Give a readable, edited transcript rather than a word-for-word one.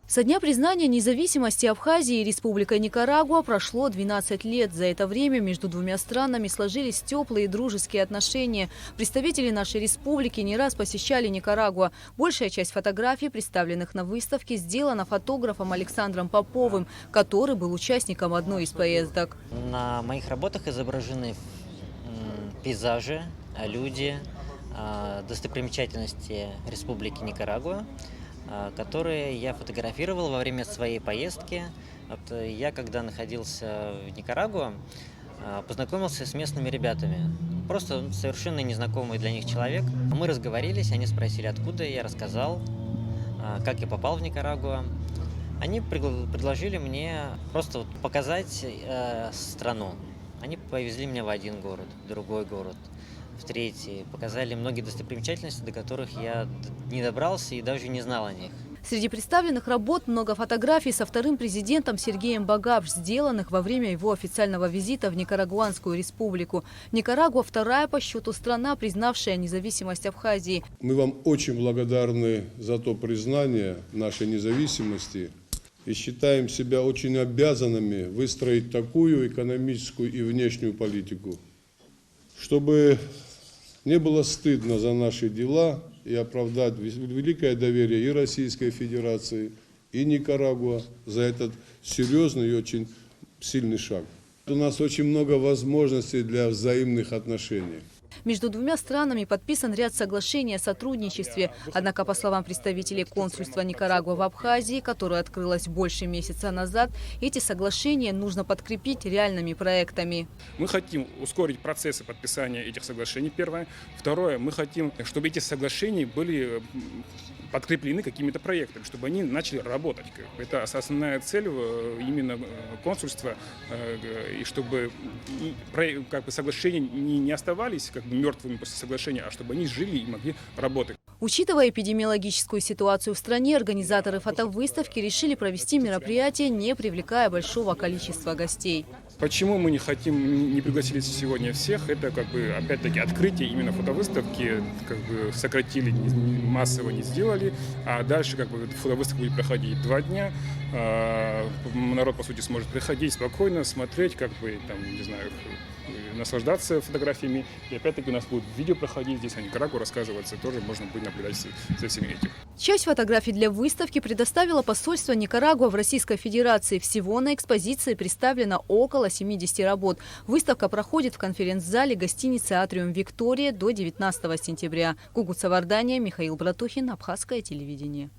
Со дня признания независимости Абхазии Республикой Никарагуа прошло 12 лет. За это время между двумя странами сложились теплые дружеские отношения. Представители нашей республики не раз посещали Никарагуа. Большая часть фотографий, представленных на выставке, сделана фотографом Александром Поповым, который был участником одной из поездок. На моих работах изображены пейзажи, люди, достопримечательности Республики Никарагуа, которые я фотографировал во время своей поездки. Я, когда находился в Никарагуа, познакомился с местными ребятами. Просто совершенно незнакомый для них человек. Мы разговорились, они спросили, откуда я, рассказал, как я попал в Никарагуа. Они предложили мне просто показать страну. Они повезли меня в один город, в другой город, в третий. Показали многие достопримечательности, до которых я не добрался и даже не знал о них. Среди представленных работ много фотографий со вторым президентом Сергеем Багапш, сделанных во время его официального визита в Никарагуанскую республику. Никарагуа – вторая по счету страна, признавшая независимость Абхазии. Мы вам очень благодарны за то признание нашей независимости и считаем себя очень обязанными выстроить такую экономическую и внешнюю политику, чтобы не было стыдно за наши дела и оправдать великое доверие и Российской Федерации, и Никарагуа за этот серьезный и очень сильный шаг. У нас очень много возможностей для взаимных отношений. Между двумя странами подписан ряд соглашений о сотрудничестве. Однако, по словам представителей консульства Никарагуа в Абхазии, которое открылось больше месяца назад, эти соглашения нужно подкрепить реальными проектами. Мы хотим ускорить процессы подписания этих соглашений, первое. Второе, мы хотим, чтобы эти соглашения были подкреплены какими-то проектами, чтобы они начали работать. Это основная цель именно консульства, и чтобы соглашения не оставались мертвыми после соглашения, а чтобы они жили и могли работать. Учитывая эпидемиологическую ситуацию в стране, организаторы фотовыставки решили провести мероприятие, не привлекая большого количества гостей. Почему мы не пригласили сегодня всех? Это опять-таки открытие именно фотовыставки, сократили, массово не сделали, а дальше фотовыставка будет проходить 2 дня. Народ, по сути, сможет приходить спокойно, смотреть, наслаждаться фотографиями. И опять-таки у нас будет видео проходить здесь, о Никарагуа рассказываться, тоже можно будет наблюдать за всеми этим. Часть фотографий для выставки предоставило посольство Никарагуа в Российской Федерации. Всего на экспозиции представлено около 70 работ. Выставка проходит в конференц-зале гостиницы «Атриум Виктория» до 19 сентября. Гугуца Вардания, Михаил Братухин, Абхазское телевидение.